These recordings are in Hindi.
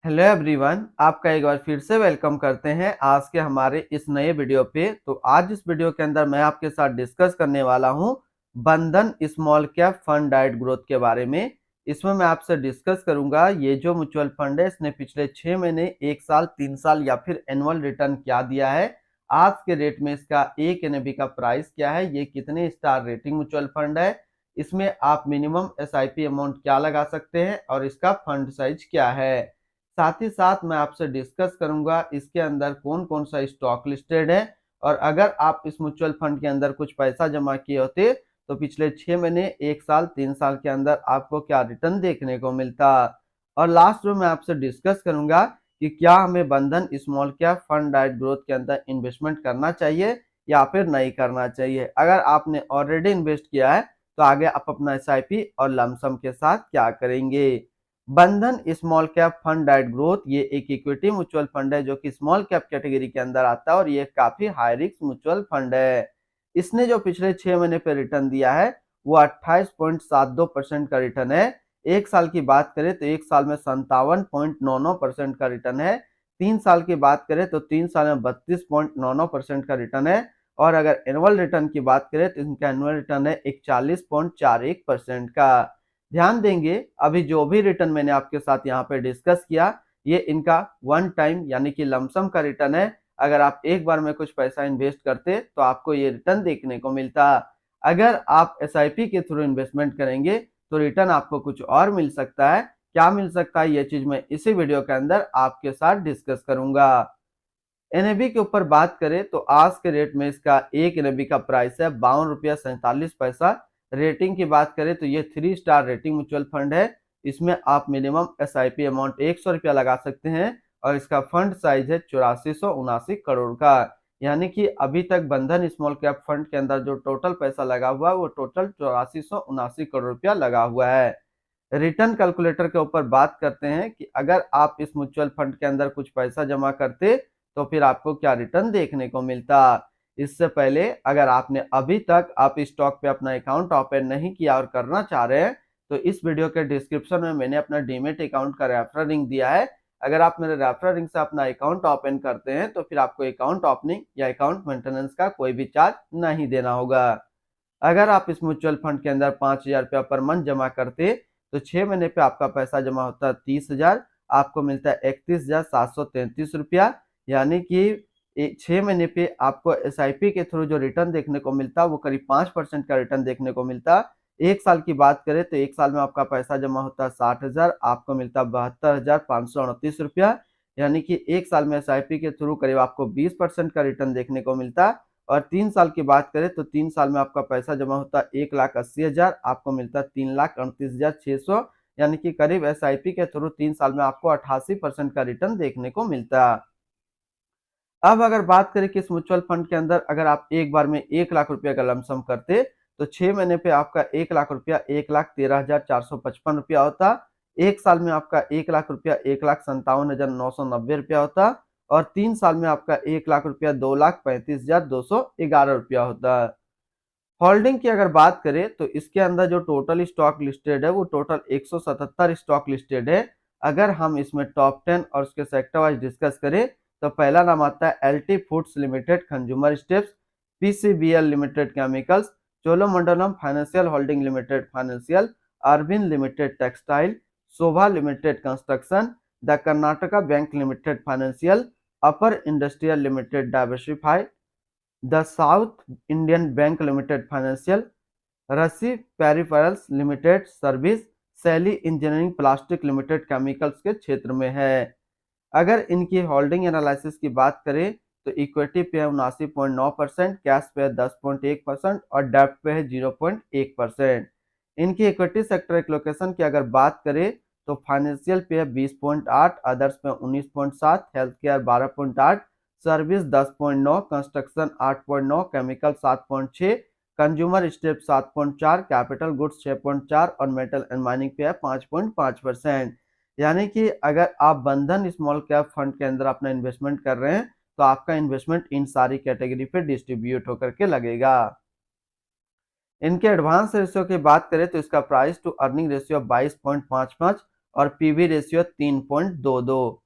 हेलो एवरीवन, आपका एक बार फिर से वेलकम करते हैं आज के हमारे इस नए वीडियो पे। तो आज इस वीडियो के अंदर मैं आपके साथ डिस्कस करने वाला हूं बंधन small cap fund diet growth के बारे में। इसमें मैं आपसे डिस्कस करूंगा ये जो म्यूचुअल फंड है इसने पिछले 6 महीने, 1 साल, 3 साल या फिर एनुअल रिटर्न क्या दिया है, आज के रेट में इसका एक एनएबी का प्राइस क्या है, ये कितने स्टार रेटिंग म्यूचुअल फंड है, इसमें आप मिनिमम एसआईपी अमाउंट क्या लगा सकते हैं और इसका फंड साइज क्या है। साथ ही साथ मैं आपसे डिस्कस करूंगा इसके अंदर कौन कौन सा स्टॉक लिस्टेड है, और अगर आप इस म्यूचुअल फंड के अंदर कुछ पैसा जमा किए होते तो पिछले 6 महीने, 1 साल, 3 साल के अंदर आपको क्या रिटर्न देखने को मिलता। और लास्ट में मैं आपसे डिस्कस करूंगा कि क्या हमें बंधन small cap fund diet growth के अंदर इन्वेस्टमेंट करना चाहिए या फिर नहीं करना चाहिए। अगर आपने ऑलरेडी इन्वेस्ट किया है तो आगे आप अपना एसआईपी और लमसम के साथ क्या करेंगे। बंधन small cap fund diet growth ये एक इक्विटी म्यूचुअल फंड है जो कि स्मॉल कैप कैटेगरी के अंदर आता है और ये काफी हाई रिस्क म्यूचुअल फंड है। इसने जो पिछले 6 महीने पे रिटर्न दिया है वो 28.72% का रिटर्न है। 1 साल की बात करें तो 1 साल में 57.99% का रिटर्न है। 3 साल की बात करें तो 3 साल में 32.99% का रिटर्न है। और अगर एनुअल रिटर्न की बात करें तो इनका एनुअल रिटर्न है 41.41% का। ध्यान देंगे अभी जो भी रिटर्न मैंने आपके साथ यहाँ पे डिस्कस किया ये इनका वन टाइम यानी कि लमसम का रिटर्न है। अगर आप एक बार में कुछ पैसा इन्वेस्ट करते तो आपको ये रिटर्न देखने को मिलता। अगर आप एसआईपी के थ्रू इन्वेस्टमेंट करेंगे तो रिटर्न आपको कुछ और मिल सकता है। क्या मिल सकता है ये चीज मैं इसी वीडियो के अंदर आपके साथ डिस्कस करूंगा। एनएबी के ऊपर बात करें तो आज के रेट में इसका एक एनएबी का प्राइस है 52 रुपया 47 पैसा। रेटिंग की बात करें तो ये 3 स्टार रेटिंग म्यूचुअल फंड है। इसमें आप मिनिमम एसआईपी अमाउंट 100 रुपया लगा सकते हैं और इसका फंड साइज है 8479 करोड़ का। यानी कि अभी तक बंधन स्मॉल कैप फंड के अंदर जो टोटल पैसा लगा हुआ है वो टोटल 8479 करोड़ रुपया लगा हुआ है। रिटर्न कैलकुलेटर के ऊपर बात करते हैं कि अगर आप इस म्यूचुअल फंड के अंदर कुछ पैसा जमा करते तो फिर आपको क्या रिटर्न देखने को मिलता। इससे पहले अगर आपने अभी तक आप स्टॉक पे अपना अकाउंट ओपन नहीं किया और करना चाह रहे हैं तो इस वीडियो के डिस्क्रिप्शन में मैंने अपना डीमेट अकाउंट का रेफरल लिंक दिया है। अगर आप मेरे रेफरल लिंक से अपना अकाउंट ओपन करते हैं तो फिर आपको अकाउंट ओपनिंग या अकाउंट मेंटेनेंस का कोई भी चार्ज नहीं देना होगा। अगर आप इस म्यूचुअल फंड के अंदर 5,000 रुपया पर मंथ जमा करते तो 6 महीने पे आपका पैसा जमा होता है 30,000, आपको मिलता है 31,733 रुपया। यानी कि 6 महीने पे आपको एसआईपी के थ्रू जो रिटर्न देखने को मिलता वो करीब 5% का रिटर्न देखने को मिलता। 1 साल की बात करें तो 1 साल में आपका पैसा जमा होता है 60,000, आपको मिलता 72,529 रुपया। यानी कि 1 साल में एसआईपी के थ्रू करीब आपको 20% का रिटर्न देखने को मिलता। और 3 साल की बात करें तो 3 साल में आपका पैसा जमा होता है 1,80,000, आपको मिलता है 3,38,600। यानी कि करीब एसआईपी के थ्रू 3 साल में आपको 88% का रिटर्न देखने को मिलता है। अब अगर बात करें कि इस म्यूचुअल फंड के अंदर अगर आप एक बार में 1 लाख रुपया का लमसम करते तो 6 महीने पे आपका 1 लाख रुपया 1,13,455 रुपया होता। 1 साल में आपका 1 लाख रुपया 1,57,990 रुपया होता। और 3 साल में आपका 1 लाख रुपया 2,35,211 रुपया होता है। होल्डिंग की अगर बात करें तो इसके अंदर जो टोटल स्टॉक लिस्टेड है वो टोटल 177 स्टॉक लिस्टेड है। अगर हम इसमें टॉप 10 और उसके सेक्टर वाइज डिस्कस करें तो पहला नाम आता है LT Foods Limited consumer staples, PCBL Limited chemicals, Cholamandalam financial holding Limited financial, Arvind Limited textile, Sobha Limited construction, the Karnataka Bank Limited financial, Apar industrial Limited diversified, the South Indian Bank Limited financial, Rashi Peripherals Limited service, Shaily Engineering Plastic Limited chemicals के क्षेत्र में है। अगर इनकी होल्डिंग एनालिसिस की बात करें तो इक्विटी पे है 79.9%, कैश पे है 10.1% और डेब्ट पे है 0.1%। इनकी इक्विटी सेक्टर एलोकेशन की अगर बात करें तो फाइनेंशियल पे है 20.8, अदर्स पे 19.7, health care 12.8, service 10.9, construction 8.9, chemical 7.6, consumer step 7.4, capital goods 6.4 और मेटल एंड माइनिंग पे है 5.5%। यानी कि अगर आप बंधन स्मॉल कैप फंड के अंदर अपना इन्वेस्टमेंट कर रहे हैं तो आपका इन्वेस्टमेंट इन सारी कैटेगरी पे डिस्ट्रीब्यूट होकर के लगेगा। इनके एडवांस रेशियो की बात करें तो इसका प्राइस टू अर्निंग रेशियो 22.55 और पीवी रेशियो 3.22।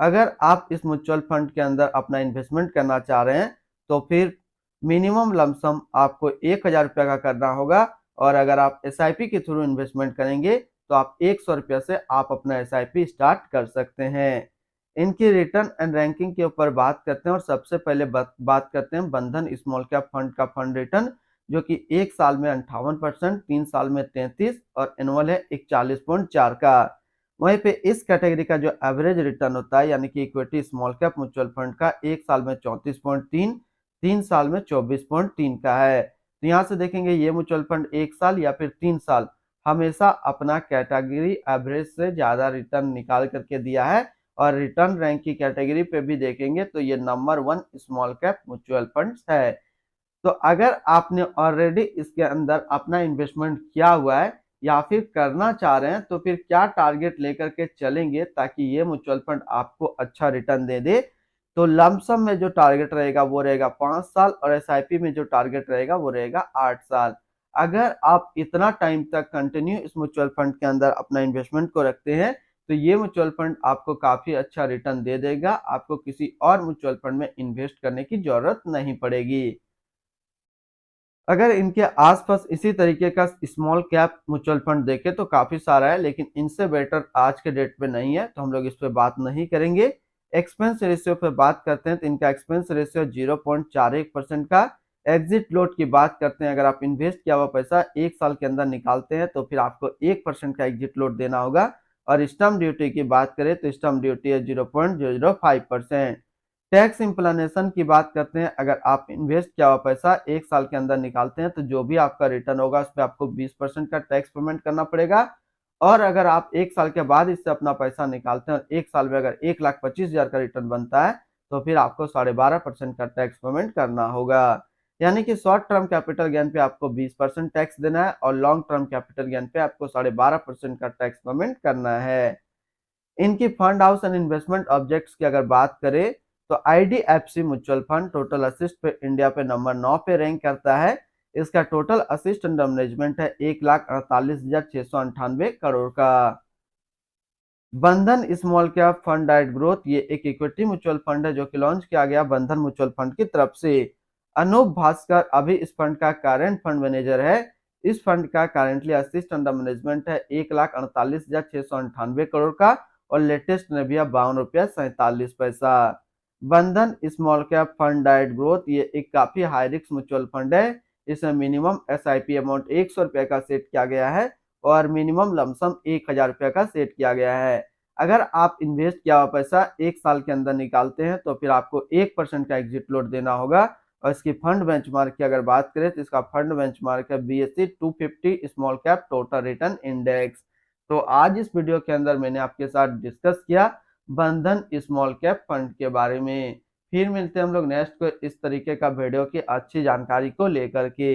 अगर आप इस म्यूचुअल फंड के अंदर अपना इन्वेस्टमेंट करना चाह रहे हैं तो फिर मिनिमम लमसम आपको 1,000 रुपये का करना होगा, और अगर आप एसआईपी के थ्रू इन्वेस्टमेंट करेंगे तो आप 100 रुपये से आप अपना एसआईपी स्टार्ट कर सकते हैं। इनकी रिटर्न एंड रैंकिंग के ऊपर बात करते हैं, और सबसे पहले बात करते हैं बंधन स्मॉल कैप फंड का फंड रिटर्न, जो कि 1 साल में 58%, 3 साल में 33 और एनुअल है 41.4 का। वहीं पे इस कैटेगरी का जो एवरेज रिटर्न होता है यानी कि equity small cap mutual fund का 1 साल में 34.3, 3 साल में 24.3 का है। तो यहाँ से देखेंगे ये म्यूचुअल फंड 1 साल या फिर 3 साल हमेशा अपना कैटेगरी एवरेज से ज्यादा रिटर्न निकाल करके दिया है, और रिटर्न रैंक की कैटेगरी पे भी देखेंगे तो ये number 1 small cap mutual fund है। तो अगर आपने ऑलरेडी इसके अंदर अपना इन्वेस्टमेंट किया हुआ है या फिर करना चाह रहे हैं तो फिर क्या टारगेट लेकर के चलेंगे ताकि ये म्यूचुअल फंड आपको अच्छा रिटर्न दे दे। तो लमसम में जो टारगेट रहेगा वो रहेगा 5 साल, और एसआईपी में जो टारगेट रहेगा वो रहेगा 8 साल। अगर आप इतना टाइम तक कंटिन्यू इस म्यूचुअल फंड के अंदर अपना इन्वेस्टमेंट को रखते हैं तो ये म्यूचुअल फंड आपको काफी अच्छा रिटर्न दे देगा, आपको किसी और म्यूचुअल फंड में इन्वेस्ट करने की जरूरत नहीं पड़ेगी। अगर इनके आसपास इसी तरीके का स्मॉल कैप म्यूचुअल फंड देखें तो काफी सारा है, लेकिन इनसे बेटर आज के डेट पे नहीं है तो हम लोग इस पे बात नहीं करेंगे। एक्सपेंस रेशियो पे बात करते हैं तो इनका एक्सपेंस रेशियो 0.41% का। एग्जिट लोड की बात करते हैं, अगर आप इन्वेस्ट किया हुआ पैसा 1 साल के अंदर निकालते हैं तो फिर आपको 1% का एग्जिट लोड देना होगा। और स्टम्प ड्यूटी की बात करें तो स्टम्प ड्यूटी है 0.005%। टैक्स इम्प्लानेशन की बात करते हैं, अगर आप इन्वेस्ट किया हुआ पैसा 1 साल के अंदर निकालते हैं तो जो भी आपका रिटर्न होगा उस पर आपको 20% का टैक्स पेमेंट करना पड़ेगा। और अगर आप 1 साल के बाद इससे अपना पैसा निकालते हैं और 1 साल में अगर 1,25,000 का रिटर्न बनता है तो फिर आपको 12.5% का टैक्स पेमेंट करना होगा। यानी कि शॉर्ट टर्म कैपिटल गेन पे आपको 20% टैक्स देना है, और लॉन्ग टर्म कैपिटल गेन पे आपको 12.5% का टैक्स पेमेंट करना है। इनकी fund house and investment objects की अगर बात करें तो IDFC mutual fund total assist पे इंडिया पे नंबर 9 पे रैंक करता है। इसका टोटल असिस्ट अंडर मैनेजमेंट है 1,48,698 करोड़ का। बंधन small cap fund diet growth ये एक इक्विटी म्यूचुअल फंड है जो कि लॉन्च किया गया बंधन म्यूचुअल फंड की तरफ से। अनूप भास्कर अभी इस फंड का करंट फंड मैनेजर है। इस फंड का करेंटली असिस्ट अंडर मैनेजमेंट है 1,48,698 करोड़ का, और लेटेस्ट में भी है 52 रुपया 47 पैसा। बंधन small cap fund diet growth ये एक काफी हाई रिस्क म्यूचुअल फंड है। इसमें मिनिमम एसआईपी अमाउंट 100 रुपये का सेट किया गया है, और मिनिमम लमसम 1,000 रुपये का सेट किया गया है। अगर आप इन्वेस्ट किया हुआ पैसा 1 साल के अंदर निकालते हैं तो फिर आपको 1% का एग्जिट लोड देना होगा। और इसकी फंड बेंचमार्क की अगर बात करें तो इसका फंड बेंचमार्क है BSE 250 small cap total return index. तो आज इस वीडियो के अंदर मैंने आपके साथ डिस्कस किया बंधन स्मॉल कैप फंड के बारे में। फिर मिलते हैं हम लोग नेक्स्ट को इस तरीके का वीडियो की अच्छी जानकारी को लेकर के।